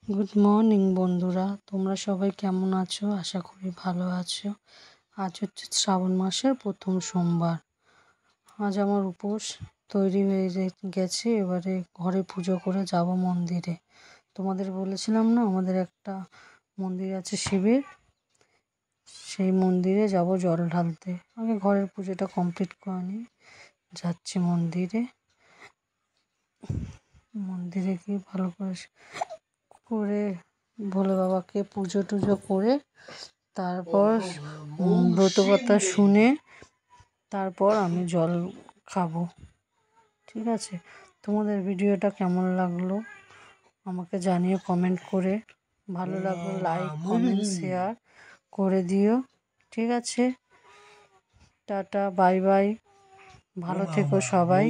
Good morning বন্ধুরা, তোমরা সবাই কেমন আছো? আশা করি ভালো আছো। আজ হচ্ছে শ্রাবণ মাসের প্রথম সোমবার। আজ আমার উপোস তৈরি হয়ে গেছে। এবারে ঘরে পুজো করে যাব মন্দিরে। তোমাদের বলেছিলাম না, আমাদের একটা মন্দির আছে শিবের, সেই মন্দিরে যাব জল ঢালতে। আগে ঘরের পুজোটা কমপ্লিট করে নিই। যাচ্ছি মন্দিরে। মন্দিরে গিয়ে ভালো করে ভোলে বাবাকে পুজো টুজো করে তারপর ব্রত কথা শুনে তারপর আমি জল খাবো। ঠিক আছে, তোমাদের ভিডিওটা কেমন লাগলো আমাকে জানিও কমেন্ট করে। ভালো লাগলো লাইক কমেন্ট শেয়ার করে দিও। ঠিক আছে, টাটা বাই বাই, ভালো থেকো সবাই।